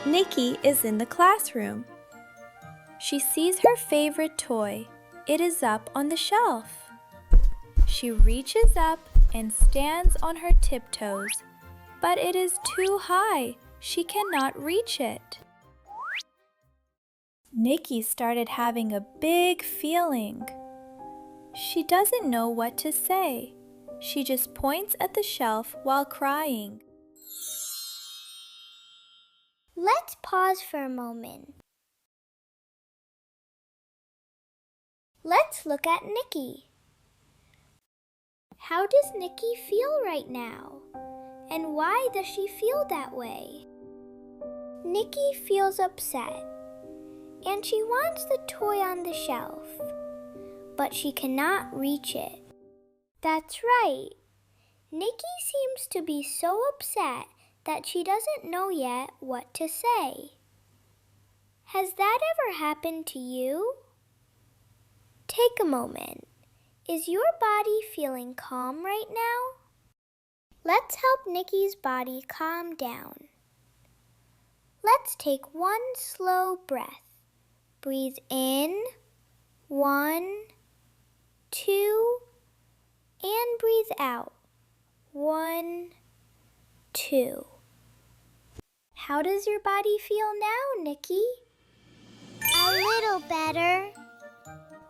Nikki is in the classroom. She sees her favorite toy. It is up on the shelf. She reaches up and stands on her tiptoes, but it is too high. She cannot reach it. Nikki started having a big feeling. She doesn't know what to say. She just points at the shelf while crying. Let's pause for a moment. Let's look at Nikki. How does Nikki feel right now? And why does she feel that way? Nikki feels upset, and she wants the toy on the shelf, but she cannot reach it. That's right. Nikki seems to be so upset that she doesn't know yet what to say. Has that ever happened to you? Take a moment. Is your body feeling calm right now? Let's help Nikki's body calm down. Let's take one slow breath. Breathe in, 1, 2, and breathe out, 1, 2. How does your body feel now, Nikki? A little better.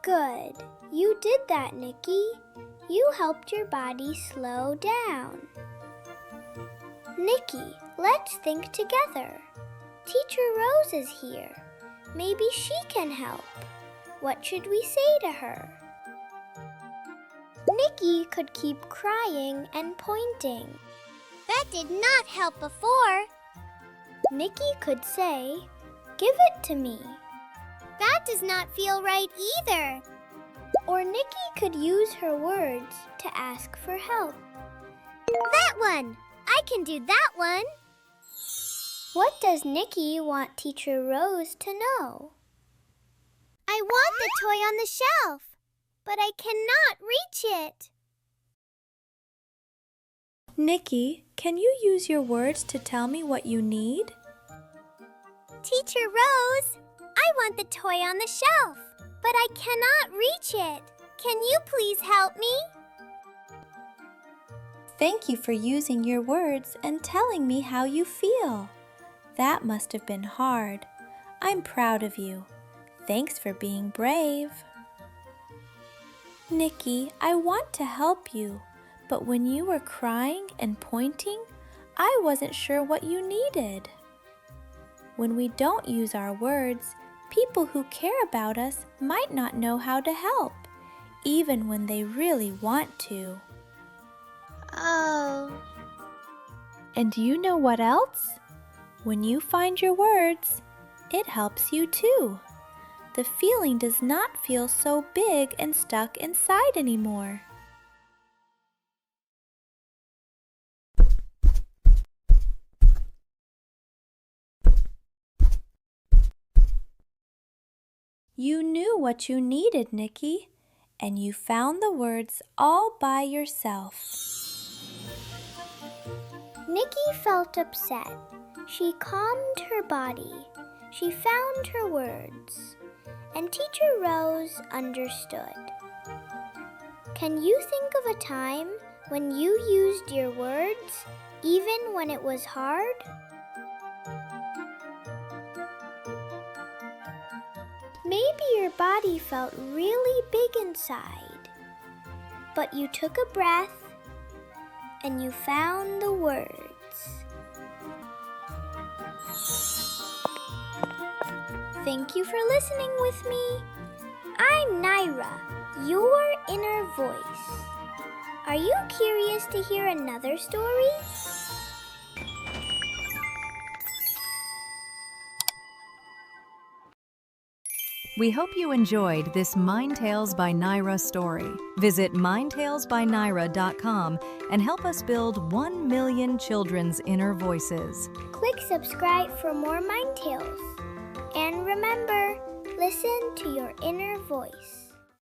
Good. You did that, Nikki. You helped your body slow down. Nikki, let's think together. Teacher Rose is here. Maybe she can help. What should we say to her? Nikki could keep crying and pointing. That did not help before. Nikki could say, "Give it to me." That does not feel right either. Or Nikki could use her words to ask for help. That one! I can do that one! What does Nikki want Teacher Rose to know? I want the toy on the shelf, but I cannot reach it. Nikki, can you use your words to tell me what you need? Teacher Rose, I want the toy on the shelf, but I cannot reach it. Can you please help me? Thank you for using your words and telling me how you feel. That must have been hard. I'm proud of you. Thanks for being brave. Nikki, I want to help you, but when you were crying and pointing, I wasn't sure what you needed. When we don't use our words, people who care about us might not know how to help, even when they really want to. Oh. And you know what else? When you find your words, it helps you too. The feeling does not feel so big and stuck inside anymore. You knew what you needed, Nikki, and you found the words all by yourself. Nikki felt upset. She calmed her body. She found her words. And Teacher Rose understood. Can you think of a time when you used your words, even when it was hard? Maybe your body felt really big inside, but you took a breath and you found the words. Thank you for listening with me. I'm Nyra, your inner voice. Are you curious to hear another story? We hope you enjoyed this Mindtales by Nyra story. Visit mindtalesbynyra.com and help us build 1 million children's inner voices. Click subscribe for more Mindtales. And remember, listen to your inner voice.